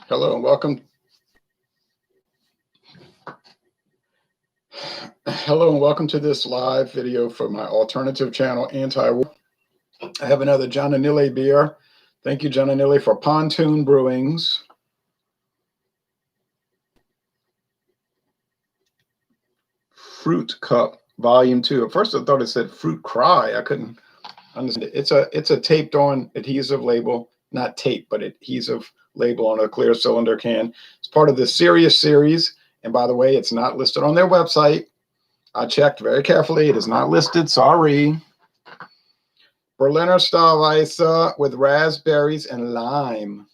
Hello and welcome. Hello and welcome to this live video for my alternative channel, Anti-War. I have another John Anile beer. Thank you, John Anile, for Pontoon Brewings. Fruit Cup Volume 2. At first I thought it said Fruit Cry. I couldn't understand it. It's a taped on adhesive label, not tape, but adhesive label on a clear cylinder can. It's part of the Serious series. And by the way, it's not listed on their website. I checked very carefully. It is not listed. Sorry. Berliner Staalweisse with raspberries and lime.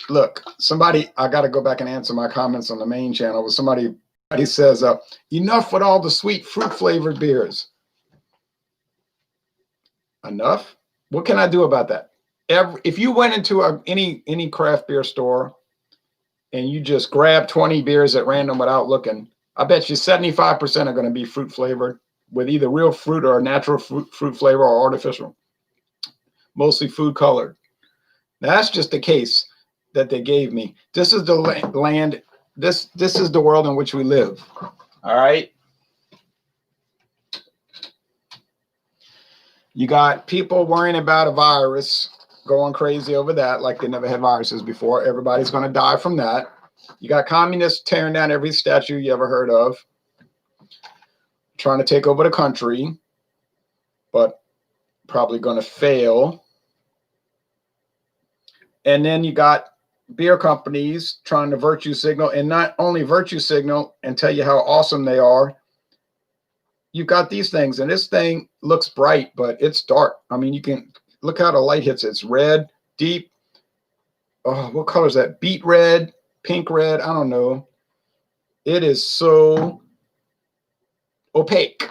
Look, somebody, I got to go back and answer my comments on the main channel. Somebody says, enough with all the sweet fruit flavored beers. Enough? What can I do about that? If you went into any craft beer store and you just grab 20 beers at random without looking, I bet you 75% are going to be fruit flavored with either real fruit or natural fruit flavor or artificial, mostly food colored. Now, that's just the case that they gave me. This is the land. This is the world in which we live. All right. You got people worrying about a virus, going crazy over that like they never had viruses before. Everybody's going to die from that. You got communists tearing down every statue you ever heard of, trying to take over the country, but probably going to fail. And then you got beer companies trying to virtue signal, and not only virtue signal and tell you how awesome they are. You got these things, and this thing looks bright, but it's dark. I mean, you can look how the light hits it. It's red, deep. Oh, what color is that? Beet red, pink red. I don't know. It is so opaque.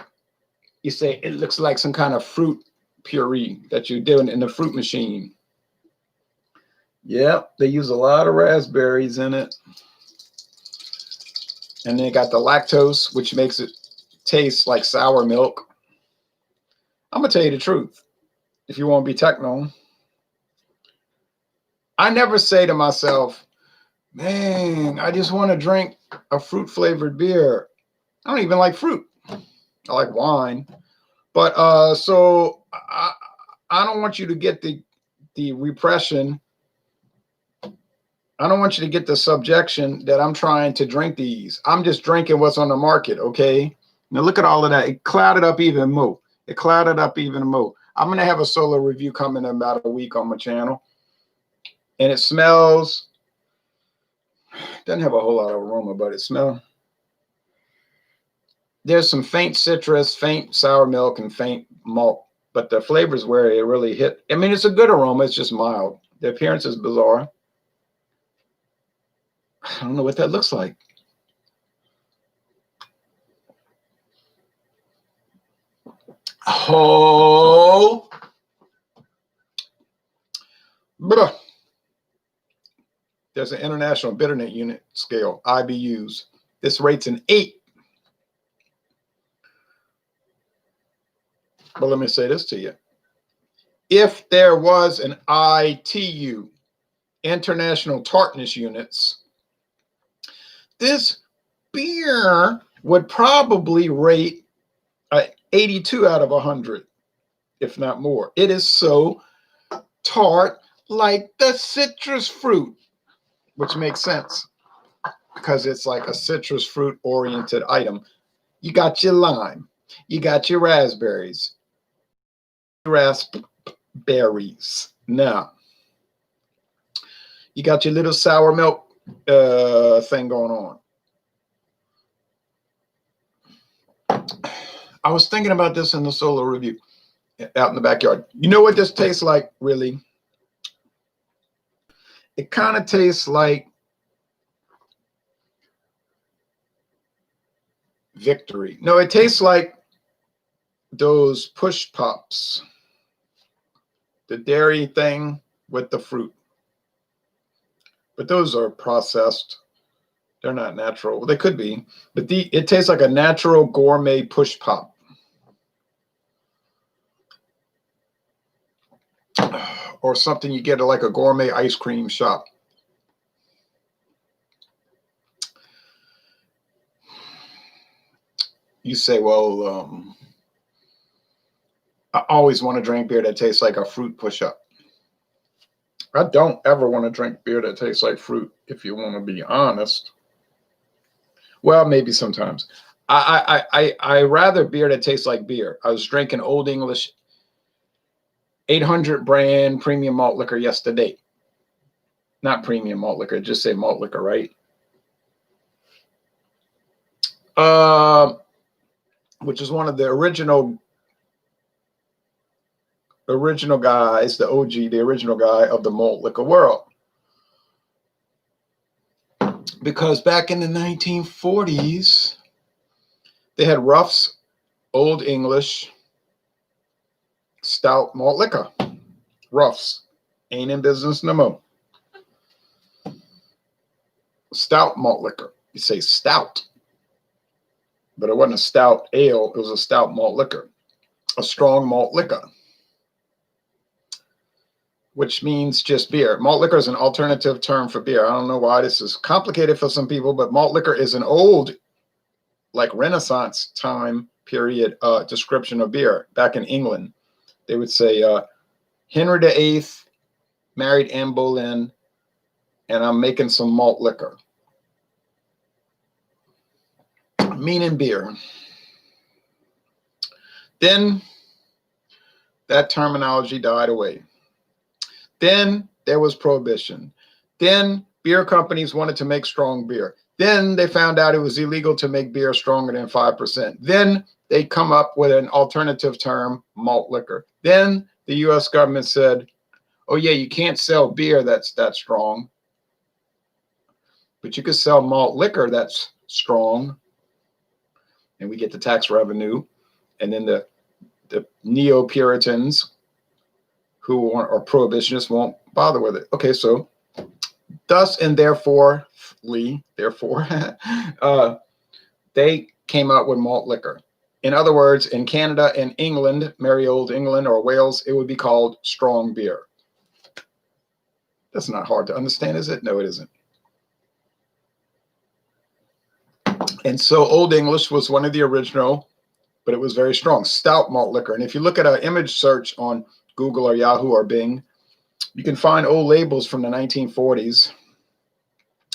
You say it looks like some kind of fruit puree that you're doing in the fruit machine. Yep, they use a lot of raspberries in it. And they got the lactose, which makes it taste like sour milk. I'm going to tell you the truth. If you want to be techno, I never say to myself, man, I just want to drink a fruit flavored beer. I don't even like fruit. I like wine. But so I don't want you to get the repression. I don't want you to get the subjection that I'm trying to drink these. I'm just drinking what's on the market, okay? Now look at all of that. It clouded up even more. It clouded up even more. I'm going to have a solo review coming in about a week on my channel. And it smells, doesn't have a whole lot of aroma, but it smells. There's some faint citrus, faint sour milk, and faint malt. But the flavor's where it really hit. I mean, it's a good aroma. It's just mild. The appearance is bizarre. I don't know what that looks like. Oh, bruh. There's an International Bitterness Unit scale, IBUs. This rates an 8. But let me say this to you. If there was an ITU, International Tartness Units, this beer would probably rate 82 out of 100, if not more. It is so tart, like the citrus fruit, which makes sense because it's like a citrus fruit oriented item. You got your lime, you got your raspberries. Now, you got your little sour milk thing going on. I was thinking about this in the solo review out in the backyard. You know what this tastes like, really? It kind of tastes like Victory. No, it tastes like those push pops, the dairy thing with the fruit. But those are processed. They're not natural. Well, they could be, but it tastes like a natural gourmet push pop. or something you get at like a gourmet ice cream shop. You say, well, I always want to drink beer that tastes like a fruit push-up. I don't ever want to drink beer that tastes like fruit, if you want to be honest. Well, maybe sometimes. I rather beer that tastes like beer. I was drinking Old English 800 brand premium malt liquor yesterday. Not premium malt liquor, just say malt liquor, right? Which is one of the original guys, the OG, the original guy of the malt liquor world. Because back in the 1940s, they had Ruff's Old English stout malt liquor. Ruff's ain't in business no more. Stout malt liquor. You say stout, but it wasn't a stout ale. It was a stout malt liquor, a strong malt liquor, which means just beer. Malt liquor is an alternative term for beer. I don't know why this is complicated for some people, but malt liquor is an old, like Renaissance time period description of beer. Back in England, they would say Henry VIII married Anne Boleyn, and I'm making some malt liquor. Meaning beer. Then that terminology died away. Then there was prohibition. Then beer companies wanted to make strong beer. Then they found out it was illegal to make beer stronger than 5%. Then they come up with an alternative term, malt liquor. Then the U.S. government said, oh yeah, you can't sell beer that's that strong, but you can sell malt liquor that's strong, and we get the tax revenue. And then the neo-Puritans who are prohibitionists won't bother with it. Okay, so thus and therefore, they came out with malt liquor. In other words, in Canada and England, merry old England or Wales, it would be called strong beer. That's not hard to understand, is it? No, it isn't. And so Old English was one of the original, but it was very strong, stout malt liquor. And if you look at an image search on Google or Yahoo or Bing, you can find old labels from the 1940s,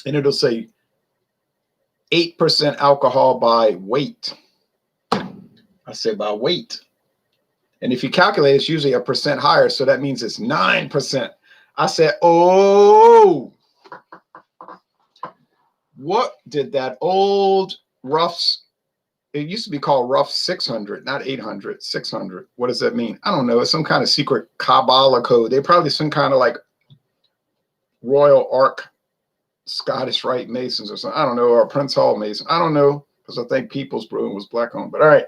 and it'll say 8% alcohol by weight. I say by weight. And if you calculate, it's usually 1% higher, so that means it's 9%. I said, oh, what did that old Ruff's, it used to be called Ruff 600, not 800, 600. What does that mean? I don't know. It's some kind of secret Kabbalah code. They probably some kind of like Royal Ark Scottish Rite Masons or something. I don't know, or Prince Hall Mason. I don't know, because I think People's Brewing was black owned. But all right.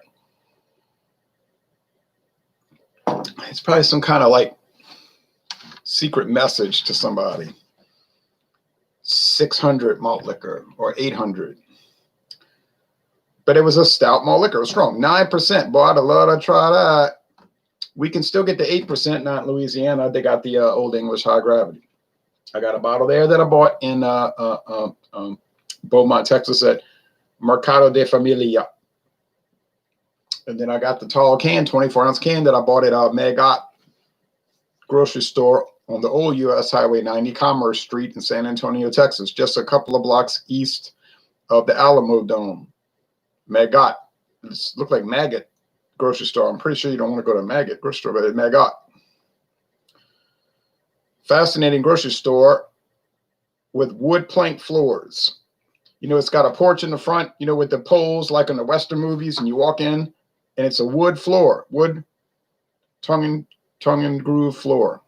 It's probably some kind of like secret message to somebody. 600 malt liquor or 800. But it was a stout malt liquor. It was strong. 9%. Boy, I'd love to try that. We can still get the 8%, not in Louisiana. They got the Old English High Gravity. I got a bottle there that I bought in Beaumont, Texas at Mercado de Familia. And then I got the tall can, 24-ounce can that I bought at Magot grocery store on the old U.S. Highway 90, Commerce Street in San Antonio, Texas, just a couple of blocks east of the Alamo Dome. Magot. It looked like Maggot grocery store. I'm pretty sure you don't want to go to Maggot grocery store, but it's Magot. Fascinating grocery store with wood plank floors. You know, it's got a porch in the front, you know, with the poles like in the Western movies, and you walk in, and it's a wood floor, wood tongue and groove floor.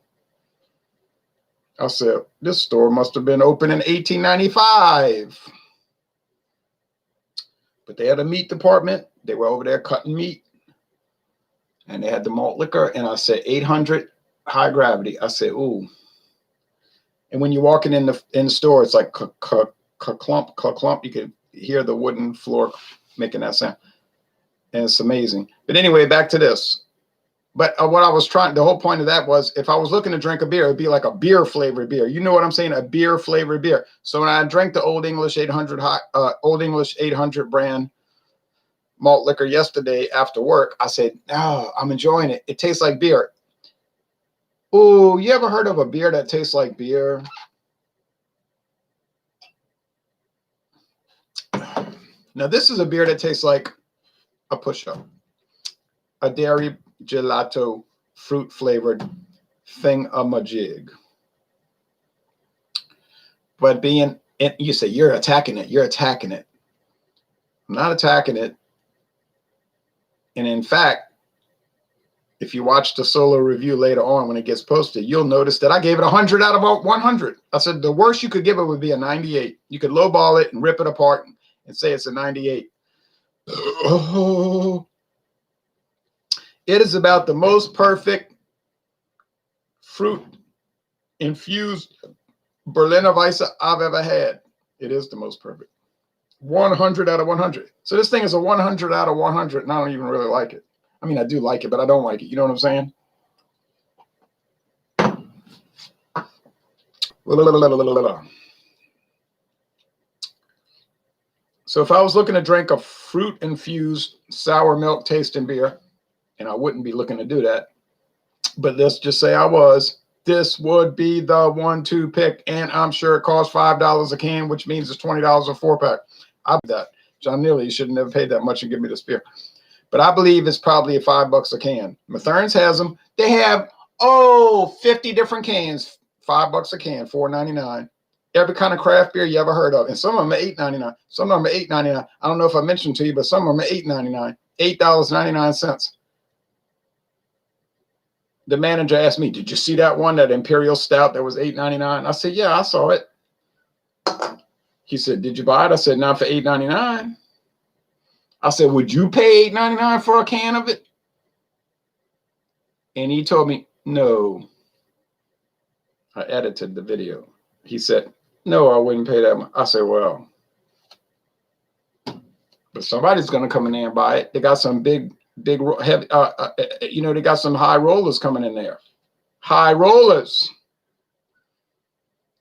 I said, this store must have been open in 1895. But they had a meat department. They were over there cutting meat. And they had the malt liquor. And I said, 800 high gravity. I said, ooh. And when you're walking in the store, it's like clump, clump. You can hear the wooden floor making that sound. And it's amazing. But anyway, back to this. But what I was trying, the whole point of that was if I was looking to drink a beer, it'd be like a beer flavored beer. You know what I'm saying? A beer flavored beer. So when I drank the Old English 800 Old English 800 brand malt liquor yesterday after work, I said, "Oh, I'm enjoying it. It tastes like beer." Oh, you ever heard of a beer that tastes like beer? Now this is a beer that tastes like a push-up, a dairy gelato fruit flavored thing-a-majig. But being, you say you're attacking it. You're attacking it. I'm not attacking it. And in fact, if you watch the solo review later on when it gets posted, you'll notice that I gave it 100 out of 100. I said the worst you could give it would be a 98. You could lowball it and rip it apart and say it's a 98. Oh, it is about the most perfect fruit infused Berliner Weisse I've ever had. It is the most perfect. 100 out of 100. So this thing is a 100 out of 100, and I don't even really like it. I mean, I do like it, but I don't like it. You know what I'm saying? So if I was looking to drink a fruit-infused sour milk tasting beer, and I wouldn't be looking to do that, but let's just say I was, this would be the 1-2 pick, and I'm sure it costs $5 a can, which means it's $20 a 4-pack. I bet that. John Neely, you should have never paid that much and give me this beer. But I believe it's probably at $5 a can. Mathern's has them. They have 50 different cans, $5 a can, $4.99. Every kind of craft beer you ever heard of, and some of them are $8.99. Some of them are $8.99. I don't know if I mentioned to you, but some of them are $8.99. $8.99. The manager asked me, "Did you see that one, that Imperial Stout that was $8.99?" I said, "Yeah, I saw it." He said, "Did you buy it?" I said, "Not for $8.99." I said, "Would you pay $8.99 for a can of it?" And he told me, "No." I edited the video. He said, "No, I wouldn't pay that much." I said, "Well, but somebody's going to come in there and buy it. They got some big, heavy, they got some high rollers coming in there. High rollers.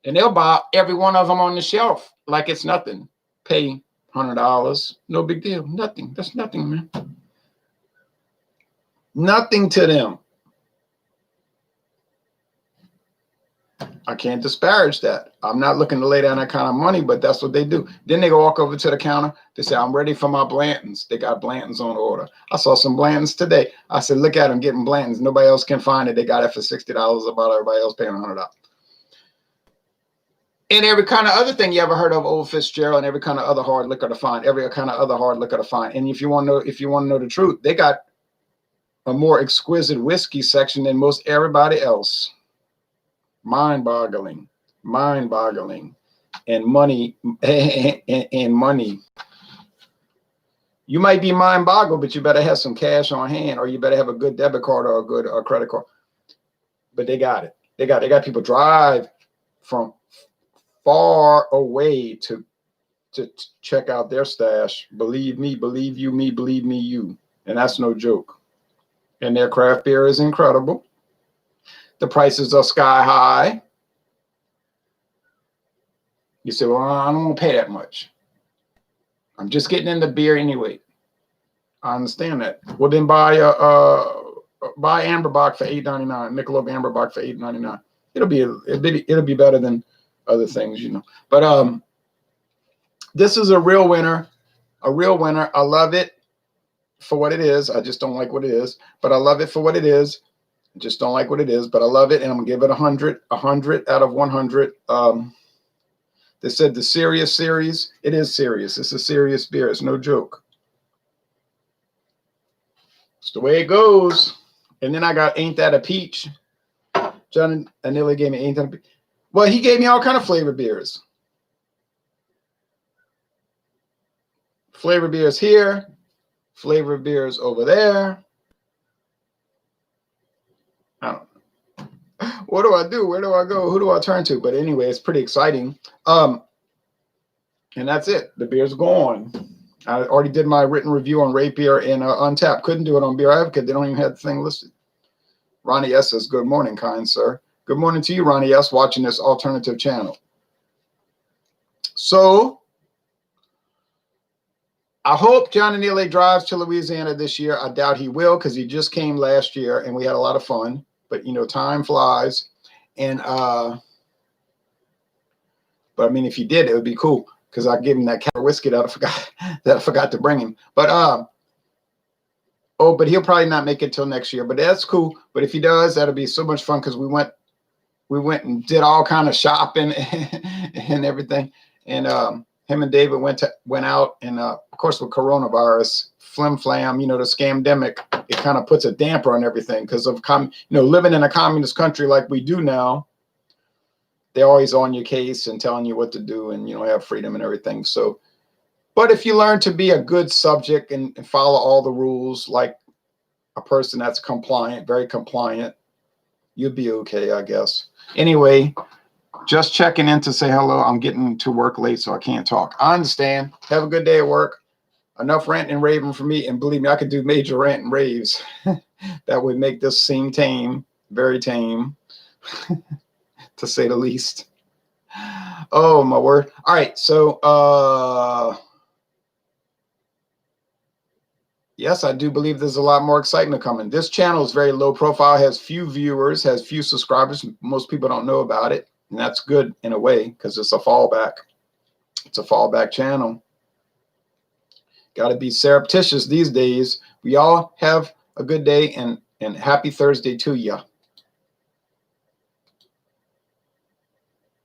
And they'll buy every one of them on the shelf like it's nothing. Pay $100. No big deal. Nothing. That's nothing, man. Nothing to them. I can't disparage that. I'm not looking to lay down that kind of money, but that's what they do. Then they go walk over to the counter. They say, "I'm ready for my Blantons." They got Blantons on order. I saw some Blantons today. I said, "Look at them getting Blantons. Nobody else can find it. They got it for $60 about everybody else paying $100. And every kind of other thing you ever heard of, Old Fitzgerald, and every kind of other hard liquor to find. Every kind of other hard liquor to find. And if you want to know the truth, they got a more exquisite whiskey section than most everybody else. Mind-boggling, and money, and money. You might be mind-boggled, but you better have some cash on hand, or you better have a good debit card or a good credit card. But they got it. They got people drive from far away to check out their stash. Believe me, believe you, me, believe me, you, and that's no joke. And their craft beer is incredible. The prices are sky high. You say, "Well, I don't want to pay that much. I'm just getting into beer anyway." I understand that. Well, then buy Amberbach for $8.99. Michelob Amberbach for $8.99. It'll be better than other things, you know. But this is a real winner. A real winner. I love it for what it is. I just don't like what it is. But I love it for what it is. Just don't like what it is, but I love it, and I'm gonna give it 100 out of 100. They said the serious series. It is serious. It's a serious beer. It's no joke. It's the way it goes. And then I got Ain't That a Peach. John Anilli gave me Ain't That a Peach. Well, he gave me all kind of flavored beers. Flavored beers here. Flavored beers over there. I don't know. What do I do? Where do I go? Who do I turn to? But anyway, it's pretty exciting. And that's it. The beer's gone. I already did my written review on Rapier and Untapped. Couldn't do it on Beer Advocate. They don't even have the thing listed. Ronnie S says, good morning, kind sir. Good morning to you, Ronnie S, watching this alternative channel. So I hope Johnny Neely drives to Louisiana this year. I doubt he will because he just came last year and we had a lot of fun. But, you know, time flies. And, but I mean, if he did, it would be cool because I gave him that can of whiskey that I forgot to bring him. But, but he'll probably not make it till next year. But that's cool. But if he does, that'll be so much fun because we went and did all kind of shopping and everything. And him and David went out, and of course with coronavirus, flim flam, you know, the scamdemic, it kind of puts a damper on everything because of living in a communist country like we do now. They're always on your case and telling you what to do, and you don't have freedom and everything. So, but if you learn to be a good subject and follow all the rules like a person that's compliant, very compliant, you'll be okay, I guess. Anyway, just checking in to say hello. I'm getting to work late, so I can't talk. I understand. Have a good day at work. Enough ranting and raving for me. And believe me, I could do major rant and raves. That would make this seem tame, very tame, to say the least. Oh, my word. All right. So, yes, I do believe there's a lot more excitement coming. This channel is very low profile, has few viewers, has few subscribers. Most people don't know about it. And that's good in a way because it's a fallback. It's a fallback channel. Got to be surreptitious these days. We all have a good day and happy Thursday to you.